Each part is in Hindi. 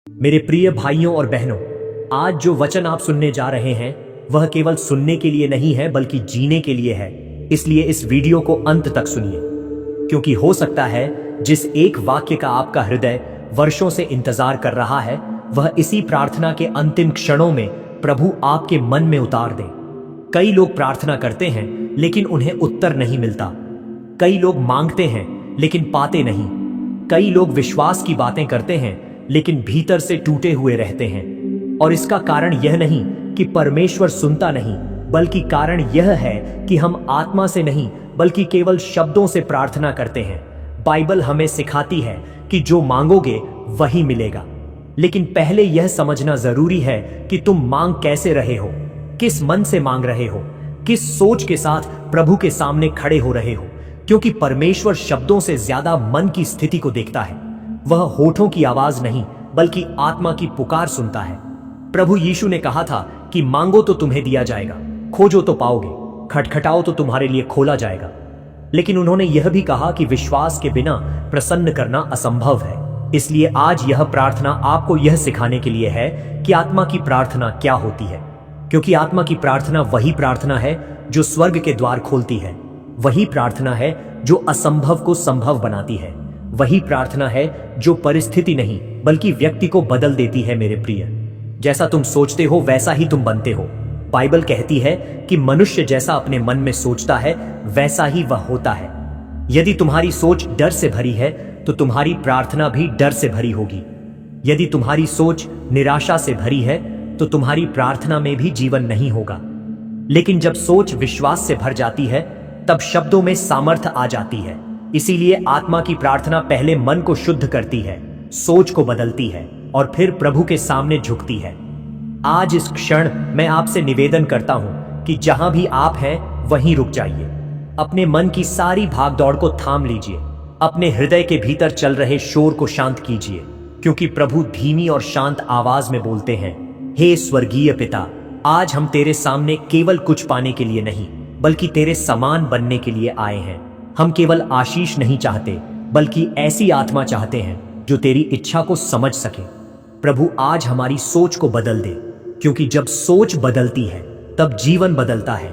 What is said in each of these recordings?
मेरे प्रिय भाइयों और बहनों, आज जो वचन आप सुनने जा रहे हैं वह केवल सुनने के लिए नहीं है बल्कि जीने के लिए है। इसलिए इस वीडियो को अंत तक सुनिए, क्योंकि हो सकता है जिस एक वाक्य का आपका हृदय वर्षों से इंतजार कर रहा है वह इसी प्रार्थना के अंतिम क्षणों में प्रभु आपके मन में उतार दे। कई लोग प्रार्थना करते हैं लेकिन उन्हें उत्तर नहीं मिलता। कई लोग मांगते हैं लेकिन पाते नहीं। कई लोग विश्वास की बातें करते हैं लेकिन भीतर से टूटे हुए रहते हैं। और इसका कारण यह नहीं कि परमेश्वर सुनता नहीं, बल्कि कारण यह है कि हम आत्मा से नहीं बल्कि केवल शब्दों से प्रार्थना करते हैं। बाइबल हमें सिखाती है कि जो मांगोगे वही मिलेगा, लेकिन पहले यह समझना जरूरी है कि तुम मांग कैसे रहे हो, किस मन से मांग रहे हो, किस सोच के साथ प्रभु के सामने खड़े हो रहे हो। क्योंकि परमेश्वर शब्दों से ज्यादा मन की स्थिति को देखता है। वह होठों की आवाज नहीं बल्कि आत्मा की पुकार सुनता है। प्रभु यीशु ने कहा था कि मांगो तो तुम्हें दिया जाएगा, खोजो तो पाओगे, खटखटाओ तो तुम्हारे लिए खोला जाएगा। लेकिन उन्होंने यह भी कहा कि विश्वास के बिना प्रसन्न करना असंभव है। इसलिए आज यह प्रार्थना आपको यह सिखाने के लिए है कि आत्मा की प्रार्थना क्या होती है। क्योंकि आत्मा की प्रार्थना वही प्रार्थना है जो स्वर्ग के द्वार खोलती है। वही प्रार्थना है जो असंभव को संभव बनाती है। वही प्रार्थना है जो परिस्थिति नहीं बल्कि व्यक्ति को बदल देती है। मेरे प्रिय, जैसा तुम सोचते हो वैसा ही तुम बनते हो। बाइबल कहती है कि मनुष्य जैसा अपने मन में सोचता है वैसा ही वह होता है। यदि तुम्हारी सोच डर से भरी है तो तुम्हारी प्रार्थना भी डर से भरी होगी। यदि तुम्हारी सोच निराशा से भरी है तो तुम्हारी प्रार्थना में भी जीवन नहीं होगा। लेकिन जब सोच विश्वास से भर जाती है तब शब्दों में सामर्थ्य आ जाती है। इसीलिए आत्मा की प्रार्थना पहले मन को शुद्ध करती है, सोच को बदलती है और फिर प्रभु के सामने झुकती है। आज इस क्षण मैं आपसे निवेदन करता हूं कि जहां भी आप हैं वहीं रुक जाइए। अपने मन की सारी भागदौड़ को थाम लीजिए। अपने हृदय के भीतर चल रहे शोर को शांत कीजिए, क्योंकि प्रभु धीमी और शांत आवाज में बोलते हैं, हे स्वर्गीय पिता, आज हम तेरे सामने केवल कुछ पाने के लिए नहीं बल्कि तेरे समान बनने के लिए आए हैं। हम केवल आशीष नहीं चाहते बल्कि ऐसी आत्मा चाहते हैं जो तेरी इच्छा को समझ सके। प्रभु आज हमारी सोच को बदल दे, क्योंकि जब सोच बदलती है तब जीवन बदलता है।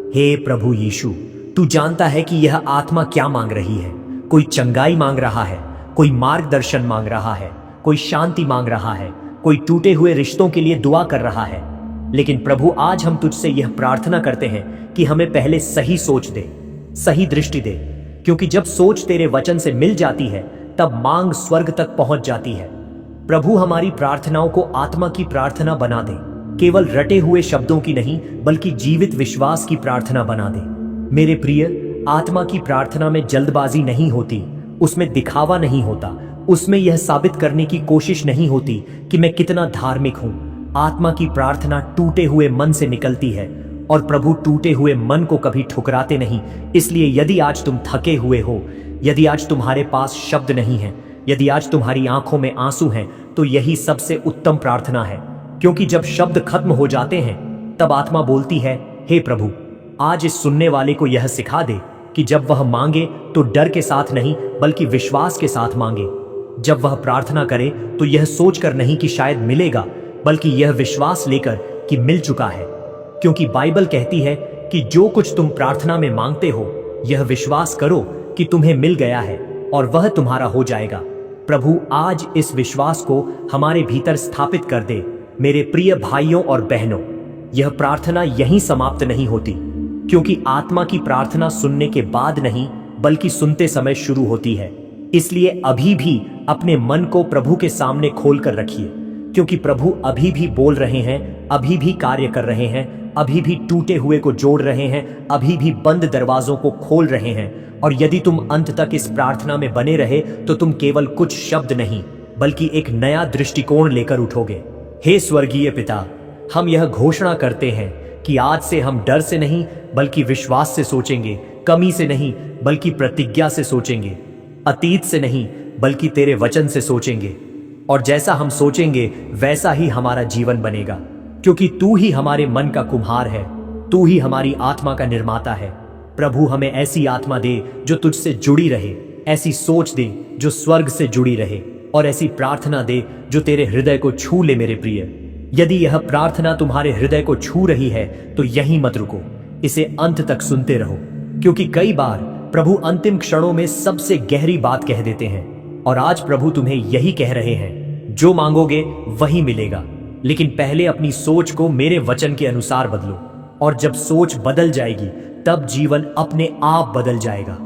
हे प्रभु यीशु, तू जानता है कि यह आत्मा क्या मांग रही है। कोई चंगाई मांग रहा है, कोई मार्गदर्शन मांग रहा है, कोई शांति मांग रहा है, कोई टूटे हुए रिश्तों के लिए दुआ कर रहा है। लेकिन प्रभु आज हम तुझसे यह प्रार्थना करते हैं कि हमें पहले सही सोच दे, सही दृष्टि दे, क्योंकि जब सोच तेरे वचन से मिल जाती है तब मांग स्वर्ग तक पहुंच जाती है। प्रभु हमारी प्रार्थनाओं को आत्मा की प्रार्थना बना दे, केवल रटे हुए शब्दों की नहीं बल्कि जीवित विश्वास की प्रार्थना बना दे। मेरे प्रिय, आत्मा की प्रार्थना में जल्दबाजी नहीं होती, उसमें दिखावा नहीं होता, उसमें यह साबित करने की कोशिश नहीं होती कि मैं कितना धार्मिक हूं। आत्मा की प्रार्थना टूटे हुए मन से निकलती है और प्रभु टूटे हुए मन को कभी ठुकराते नहीं। इसलिए यदि आज तुम थके हुए हो, यदि आज तुम्हारे पास शब्द नहीं है, यदि आज तुम्हारी आंखों में आंसू हैं, तो यही सबसे उत्तम प्रार्थना है। क्योंकि जब शब्द खत्म हो जाते हैं तब आत्मा बोलती है, हे प्रभु, आज इस सुनने वाले को यह सिखा दे कि जब वह मांगे तो डर के साथ नहीं बल्कि विश्वास के साथ मांगे। जब वह प्रार्थना करे तो यह सोचकर नहीं कि शायद मिलेगा, बल्कि यह विश्वास लेकर कि मिल चुका है। क्योंकि बाइबल कहती है कि जो कुछ तुम प्रार्थना में मांगते हो यह विश्वास करो कि तुम्हें मिल गया है और वह तुम्हारा हो जाएगा। प्रभु आज इस विश्वास को हमारे भीतर स्थापित कर दे। मेरे प्रिय भाइयों और बहनों, यह प्रार्थना यहीं समाप्त नहीं होती, क्योंकि आत्मा की प्रार्थना सुनने के बाद नहीं बल्कि सुनते समय शुरू होती है। इसलिए अभी भी अपने मन को प्रभु के सामने खोल कर रखिए, क्योंकि प्रभु अभी भी बोल रहे हैं, अभी भी कार्य कर रहे हैं, अभी भी टूटे हुए को जोड़ रहे हैं, अभी भी बंद दरवाजों को खोल रहे हैं। और यदि तुम अंत तक इस प्रार्थना में बने रहे तो तुम केवल कुछ शब्द नहीं बल्कि एक नया दृष्टिकोण लेकर उठोगे। हे स्वर्गीय पिता, हम यह घोषणा करते हैं कि आज से हम डर से नहीं बल्कि विश्वास से सोचेंगे, कमी से नहीं बल्कि प्रतिज्ञा से सोचेंगे, अतीत से नहीं बल्कि तेरे वचन से सोचेंगे। और जैसा हम सोचेंगे वैसा ही हमारा जीवन बनेगा, क्योंकि तू ही हमारे मन का कुम्हार है, तू ही हमारी आत्मा का निर्माता है। प्रभु हमें ऐसी आत्मा दे जो तुझसे जुड़ी रहे, ऐसी सोच दे जो स्वर्ग से जुड़ी रहे, और ऐसी प्रार्थना दे जो तेरे हृदय को छू ले मेरे प्रिय। यदि यह प्रार्थना तुम्हारे हृदय को छू रही है तो यहीं मत रुको, इसे अंत तक सुनते रहो, क्योंकि कई बार प्रभु अंतिम क्षणों में सबसे गहरी बात कह देते हैं। और आज प्रभु तुम्हें यही कह रहे हैं, जो मांगोगे वही मिलेगा, लेकिन पहले अपनी सोच को मेरे वचन के अनुसार बदलो। और जब सोच बदल जाएगी तब जीवन अपने आप बदल जाएगा।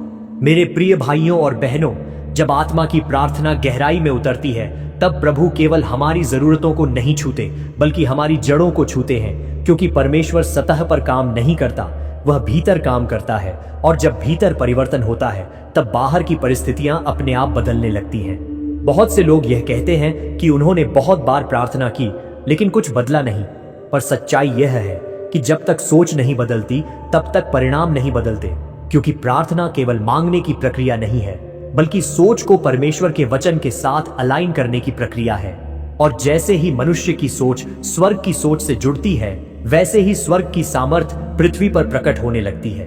मेरे प्रिय भाइयों और बहनों, जब आत्मा की प्रार्थना गहराई में उतरती है तब प्रभु केवल हमारी जरूरतों को नहीं छूते बल्कि हमारी जड़ों को छूते हैं, क्योंकि परमेश्वर सतह पर काम नहीं करता, वह भीतर काम करता है। और जब भीतर परिवर्तन होता है तब बाहर की परिस्थितियां अपने आप बदलने लगती हैं। बहुत से लोग यह कहते हैं कि उन्होंने बहुत बार प्रार्थना की लेकिन कुछ बदला नहीं, पर सच्चाई यह है कि जब तक सोच नहीं बदलती तब तक परिणाम नहीं बदलते, क्योंकि प्रार्थना केवल मांगने की प्रक्रिया नहीं है बल्कि सोच को परमेश्वर के वचन के साथ अलाइन करने की प्रक्रिया है। और जैसे ही मनुष्य की सोच स्वर्ग की सोच से जुड़ती है, वैसे ही स्वर्ग की सामर्थ पृथ्वी पर प्रकट होने लगती है।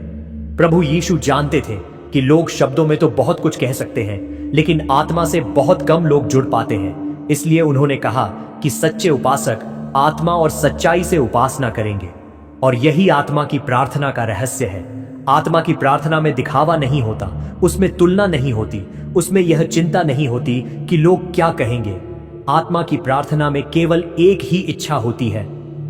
प्रभु यीशु जानते थे कि लोग शब्दों में तो बहुत कुछ कह सकते हैं लेकिन आत्मा से बहुत कम लोग जुड़ पाते हैं। इसलिए उन्होंने कहा कि सच्चे उपासक आत्मा और सच्चाई से उपासना करेंगे। और यही आत्मा की प्रार्थना का रहस्य है। आत्मा की प्रार्थना में दिखावा नहीं होता, उसमें तुलना नहीं होती, उसमें यह चिंता नहीं होती कि लोग क्या कहेंगे। आत्मा की प्रार्थना में केवल एक ही इच्छा होती है,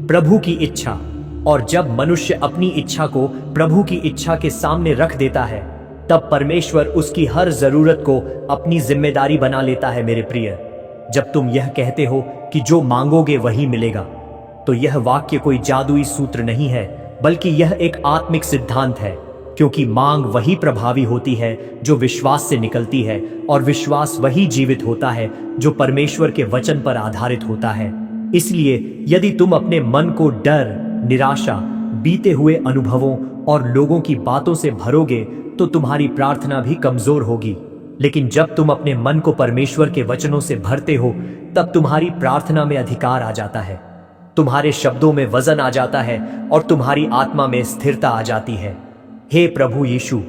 प्रभु की इच्छा। और जब मनुष्य अपनी इच्छा को प्रभु की इच्छा के सामने रख देता है तब परमेश्वर उसकी हर जरूरत को अपनी जिम्मेदारी बना लेता है। मेरे प्रिय, जब तुम यह कहते हो कि जो मांगोगे वही मिलेगा, तो यह वाक्य कोई जादुई सूत्र नहीं है बल्कि यह एक आत्मिक सिद्धांत है, क्योंकि मांग वही प्रभावी होती है जो विश्वास से निकलती है, और विश्वास वही जीवित होता है जो परमेश्वर के वचन पर आधारित होता है। इसलिए यदि तुम अपने मन को डर, निराशा, बीते हुए अनुभवों और लोगों की बातों से भरोगे तो तुम्हारी प्रार्थना भी कमजोर होगी। लेकिन जब तुम अपने मन को परमेश्वर के वचनों से भरते हो तब तुम्हारी प्रार्थना में अधिकार आ जाता है, तुम्हारे शब्दों में वजन आ जाता है और तुम्हारी आत्मा में स्थिरता आ जाती है। हे प्रभु यीशु,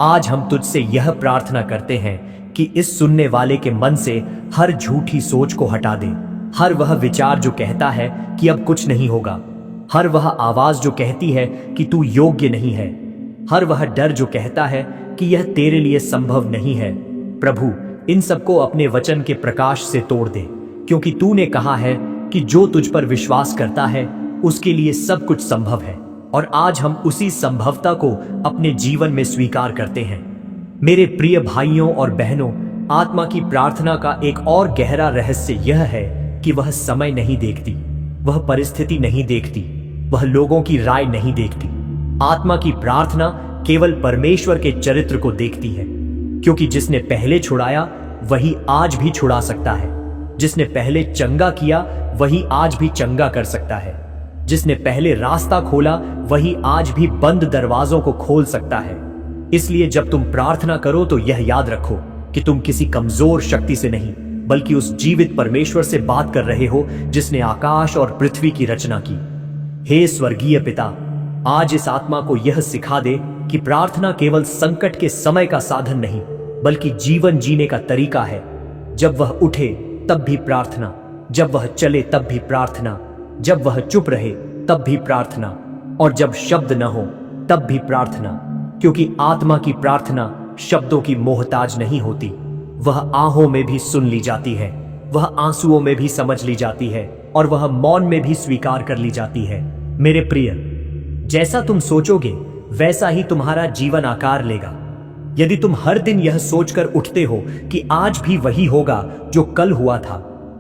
आज हम तुझसे यह प्रार्थना करते हैं कि इस सुनने वाले के मन से हर झूठी सोच को हटा दे, हर वह विचार जो कहता है कि अब कुछ नहीं होगा, हर वह आवाज जो कहती है कि तू योग्य नहीं है, हर वह डर जो कहता है कि यह तेरे लिए संभव नहीं है। प्रभु, इन सबको अपने वचन के प्रकाश से तोड़ दे, क्योंकि तूने कहा है कि जो तुझ पर विश्वास करता है उसके लिए सब कुछ संभव है। और आज हम उसी संभवता को अपने जीवन में स्वीकार करते हैं। मेरे प्रिय भाइयों और बहनों, आत्मा की प्रार्थना का एक और गहरा रहस्य यह है कि वह समय नहीं देखती, वह परिस्थिति नहीं देखती, वह लोगों की राय नहीं देखती। आत्मा की प्रार्थना केवल परमेश्वर के चरित्र को देखती है, क्योंकि जिसने पहले छुड़ाया वही आज भी छुड़ा सकता है, जिसने पहले चंगा किया वही आज भी चंगा कर सकता है, जिसने पहले रास्ता खोला वही आज भी बंद दरवाजों को खोल सकता है। इसलिए जब तुम प्रार्थना करो तो यह याद रखो कि तुम किसी कमजोर शक्ति से नहीं बल्कि उस जीवित परमेश्वर से बात कर रहे हो जिसने आकाश और पृथ्वी की रचना की। हे स्वर्गीय पिता, आज इस आत्मा को यह सिखा दे कि प्रार्थना केवल संकट के समय का साधन नहीं बल्कि जीवन जीने का तरीका है। जब वह उठे तब भी प्रार्थना, जब वह चले तब भी प्रार्थना, जब वह चुप रहे तब भी प्रार्थना, और जब शब्द न हो तब भी प्रार्थना, क्योंकि आत्मा की प्रार्थना शब्दों की मोहताज नहीं होती। वह आहों में भी सुन ली जाती है, वह आंसुओं में भी समझ ली जाती है, और वह मौन में भी स्वीकार कर ली जाती है। मेरे प्रिय, जैसा तुम सोचोगे वैसा ही तुम्हारा जीवन आकार लेगा। यदि तुम हर दिन यह सोचकर उठते हो कि आज भी वही होगा जो कल हुआ था,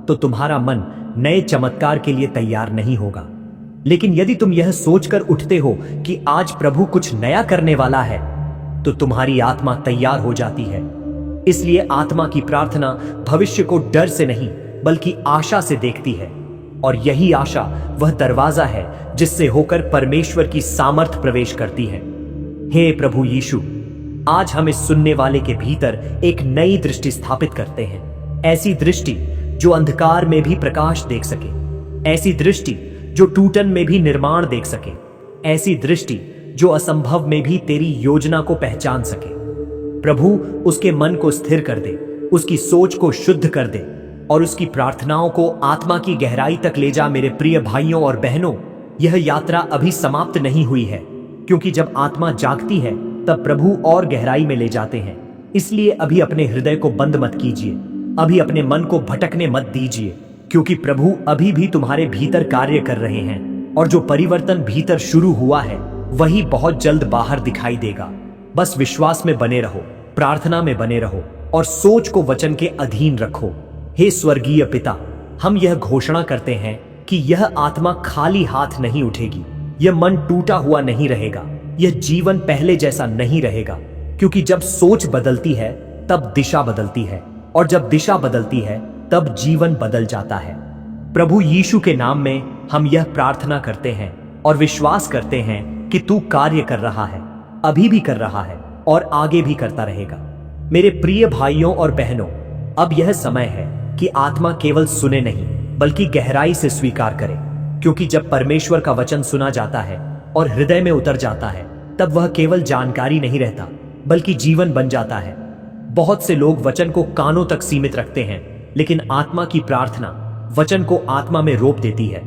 तो तुम्हारा मन नए चमत्कार के लिए तैयार नहीं होगा। लेकिन यदि तुम यह सोचकर उठते हो कि आज प्रभु कुछ नया करने वाला है, तो तुम्हारी आत्मा तैयार हो जाती है। इसलिए आत्मा की प्रार्थना भविष्य को डर से नहीं बल्कि आशा से देखती है, और यही आशा वह दरवाजा है जिससे होकर परमेश्वर की सामर्थ प्रवेश करती है। हे प्रभु यीशु, आज हम इस सुनने वाले के भीतर एक नई दृष्टि स्थापित करते हैं, ऐसी दृष्टि जो अंधकार में भी प्रकाश देख सके, ऐसी दृष्टि जो टूटन में भी निर्माण देख सके, ऐसी दृष्टि जो असंभव में भी तेरी योजना को पहचान सके। प्रभु उसके मन को स्थिर कर दे, उसकी सोच को शुद्ध कर दे, और उसकी प्रार्थनाओं को आत्मा की गहराई तक ले जा। मेरे प्रिय भाइयों और बहनों, यह यात्रा अभी समाप्त नहीं हुई है, क्योंकि जब आत्मा जागती है तब प्रभु और गहराई में ले जाते हैं। इसलिए अभी अपने हृदय को बंद मत कीजिए, अभी अपने मन को भटकने मत दीजिए, क्योंकि प्रभु अभी भी तुम्हारे भीतर कार्य कर रहे हैं और जो परिवर्तन भीतर शुरू हुआ है वही बहुत जल्द बाहर दिखाई देगा। बस विश्वास में बने रहो, प्रार्थना में बने रहो और सोच को वचन के अधीन रखो। हे स्वर्गीय पिता, हम यह घोषणा करते हैं कि यह आत्मा खाली हाथ नहीं उठेगी, यह मन टूटा हुआ नहीं रहेगा, यह जीवन पहले जैसा नहीं रहेगा, क्योंकि जब सोच बदलती है तब दिशा बदलती है और जब दिशा बदलती है तब जीवन बदल जाता है। प्रभु यीशु के नाम में हम यह प्रार्थना करते हैं और विश्वास करते हैं कि तू कार्य कर रहा है, अभी भी कर रहा है और आगे भी करता रहेगा। मेरे प्रिय भाइयों और बहनों, अब यह समय है कि आत्मा केवल सुने नहीं बल्कि गहराई से स्वीकार करे, क्योंकि जब परमेश्वर का वचन सुना जाता है और हृदय में उतर जाता है तब वह केवल जानकारी नहीं रहता बल्कि जीवन बन जाता है। बहुत से लोग वचन को कानों तक सीमित रखते हैं, लेकिन आत्मा की प्रार्थना वचन को आत्मा में रोप देती है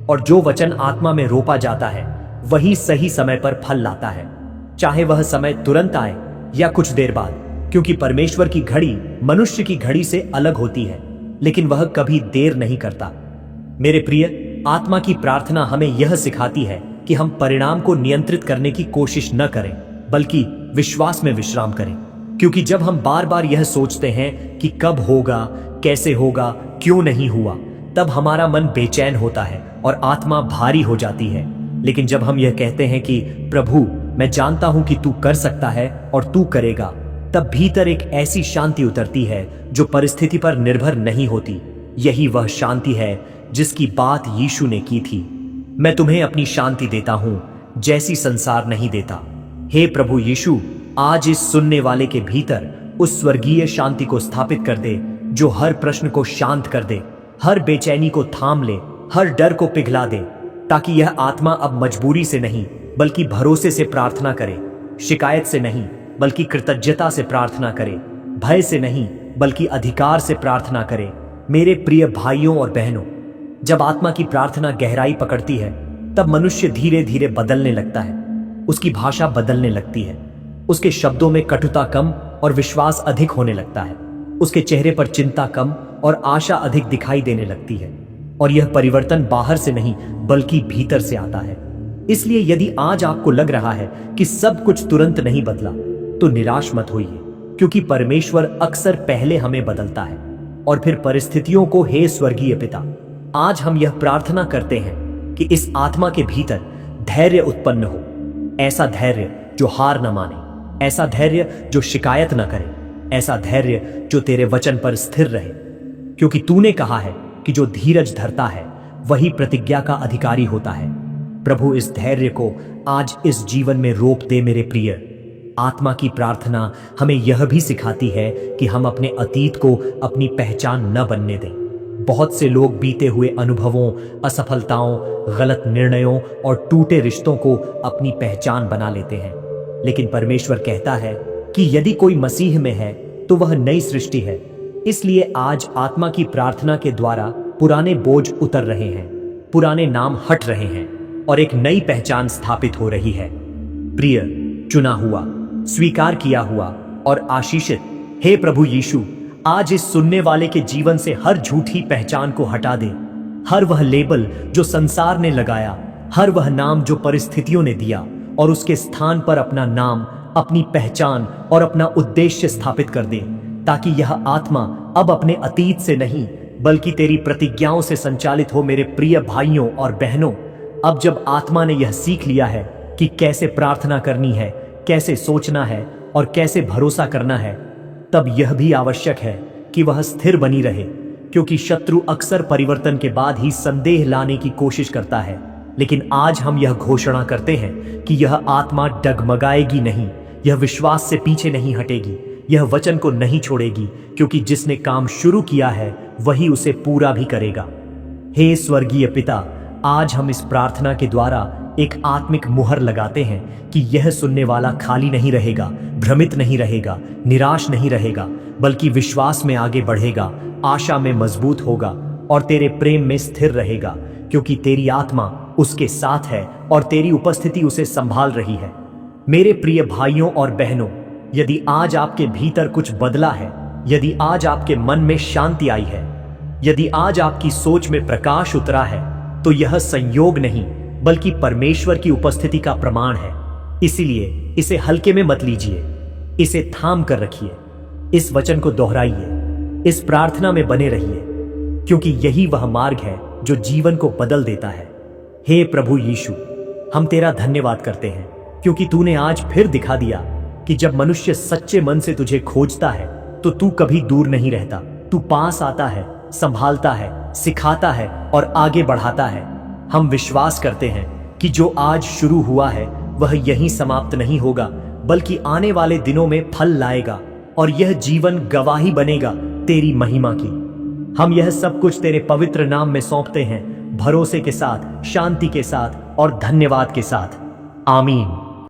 और जो वचन आत्मा में रोपा जाता है वही सही समय पर फल लाता है, चाहे वह समय तुरंत आए या कुछ देर बाद, क्योंकि परमेश्वर की घड़ी मनुष्य की घड़ी से अलग होती है, लेकिन वह कभी देर नहीं करता। मेरे प्रिय, आत्मा की प्रार्थना हमें यह सिखाती है कि हम परिणाम को नियंत्रित करने की कोशिश न करें बल्कि विश्वास में विश्राम करें, क्योंकि जब हम बार बार यह सोचते हैं कि कब होगा, कैसे होगा, क्यों नहीं हुआ, तब हमारा मन बेचैन होता है और आत्मा भारी हो जाती है। लेकिन जब हम यह कहते हैं कि प्रभु, मैं जानता हूं कि तू कर सकता है और तू करेगा, तब भीतर एक ऐसी शांति उतरती है जो परिस्थिति पर निर्भर नहीं होती। यही वह शांति है जिसकी बात यीशु ने की थी। मैं तुम्हें अपनी शांति देता हूं, जैसी संसार नहीं देता। हे प्रभु यीशु, आज इस सुनने वाले के भीतर उस स्वर्गीय शांति को स्थापित कर दे जो हर प्रश्न को शांत कर दे, हर बेचैनी को थाम ले, हर डर को पिघला दे, ताकि यह आत्मा अब मजबूरी से नहीं बल्कि भरोसे से प्रार्थना करे, शिकायत से नहीं बल्कि कृतज्ञता से प्रार्थना करे, भय से नहीं बल्कि अधिकार से प्रार्थना करे। मेरे प्रिय भाइयों और बहनों, जब आत्मा की प्रार्थना गहराई पकड़ती है तब मनुष्य धीरे धीरे बदलने लगता है, उसकी भाषा बदलने लगती है, उसके शब्दों में कटुता कम और विश्वास अधिक होने लगता है, उसके चेहरे पर चिंता कम और आशा अधिक दिखाई देने लगती है। और यह परिवर्तन बाहर से नहीं बल्कि भीतर से आता है। इसलिए यदि आज आपको लग रहा है कि सब कुछ तुरंत नहीं बदला, तो निराश मत होइए, क्योंकि परमेश्वर अक्सर पहले हमें बदलता है और फिर परिस्थितियों को। हे स्वर्गीय पिता, आज हम यह प्रार्थना करते हैं कि इस आत्मा के भीतर धैर्य उत्पन्न हो, ऐसा धैर्य जो हार न माने, ऐसा धैर्य जो शिकायत न करे, ऐसा धैर्य जो तेरे वचन पर स्थिर रहे, क्योंकि तूने कहा है कि जो धीरज धरता है वही प्रतिज्ञा का अधिकारी होता है। प्रभु, इस धैर्य को आज इस जीवन में रोप दे। मेरे प्रिय, आत्मा की प्रार्थना हमें यह भी सिखाती है कि हम अपने अतीत को अपनी पहचान न बनने दें। बहुत से लोग बीते हुए अनुभवों, असफलताओं, गलत निर्णयों और टूटे रिश्तों को अपनी पहचान बना लेते हैं, लेकिन परमेश्वर कहता है कि यदि कोई मसीह में है तो वह नई सृष्टि है। इसलिए आज आत्मा की प्रार्थना के द्वारा पुराने बोझ उतर रहे हैं, पुराने नाम हट रहे हैं और एक नई पहचान स्थापित हो रही है। प्रिय, चुना हुआ, स्वीकार किया हुआ और आशीषित, हे प्रभु यीशु, आज इस सुनने वाले के जीवन से हर झूठी पहचान को हटा दे, हर वह लेबल जो संसार ने लगाया, हर वह नाम जो परिस्थितियों ने दिया, और उसके स्थान पर अपना नाम, अपनी पहचान और अपना उद्देश्य स्थापित कर दे, ताकि यह आत्मा अब अपने अतीत से नहीं बल्कि तेरी प्रतिज्ञाओं से संचालित हो। मेरे प्रिय भाइयों और बहनों, अब जब आत्मा ने यह सीख लिया है कि कैसे प्रार्थना करनी है, कैसे सोचना है और कैसे भरोसा करना है, तब यह भी आवश्यक है कि वह स्थिर बनी रहे, क्योंकि शत्रु अक्सर परिवर्तन के बाद ही संदेह लाने की कोशिश करता है। लेकिन आज हम यह घोषणा करते हैं कि यह आत्मा डगमगाएगी नहीं, यह विश्वास से पीछे नहीं हटेगी, यह वचन को नहीं छोड़ेगी, क्योंकि जिसने काम शुरू किया है वही उसे पूरा भी करेगा। हे स्वर्गीय पिता, आज हम इस प्रार्थना के द्वारा एक आत्मिक मुहर लगाते हैं कि यह सुनने वाला खाली नहीं रहेगा, भ्रमित नहीं रहेगा, निराश नहीं रहेगा, बल्कि विश्वास में आगे बढ़ेगा, आशा में मजबूत होगा और तेरे प्रेम में स्थिर रहेगा, क्योंकि तेरी आत्मा उसके साथ है और तेरी उपस्थिति उसे संभाल रही है। मेरे प्रिय भाइयों और बहनों, यदि आज आपके भीतर कुछ बदला है, यदि आज आपके मन में शांति आई है, यदि आज आपकी सोच में प्रकाश उतरा है, तो यह संयोग नहीं बल्कि परमेश्वर की उपस्थिति का प्रमाण है। इसीलिए इसे हल्के में मत लीजिए, इसे थाम कर रखिए, इस वचन को दोहराइए, इस प्रार्थना में बने रहिए, क्योंकि यही वह मार्ग है जो जीवन को बदल देता है। हे प्रभु यीशु, हम तेरा धन्यवाद करते हैं, क्योंकि तूने आज फिर दिखा दिया कि जब मनुष्य सच्चे मन से तुझे खोजता है तो तू कभी दूर नहीं रहता। तू पास आता है, संभालता है, सिखाता है और आगे बढ़ाता है। हम विश्वास करते हैं कि जो आज शुरू हुआ है वह यहीं समाप्त नहीं होगा, बल्कि आने वाले दिनों में फल लाएगा और यह जीवन गवाही बनेगा तेरी महिमा की। हम यह सब कुछ तेरे पवित्र नाम में सौंपते हैं, भरोसे के साथ, शांति के साथ और धन्यवाद के साथ। आमीन।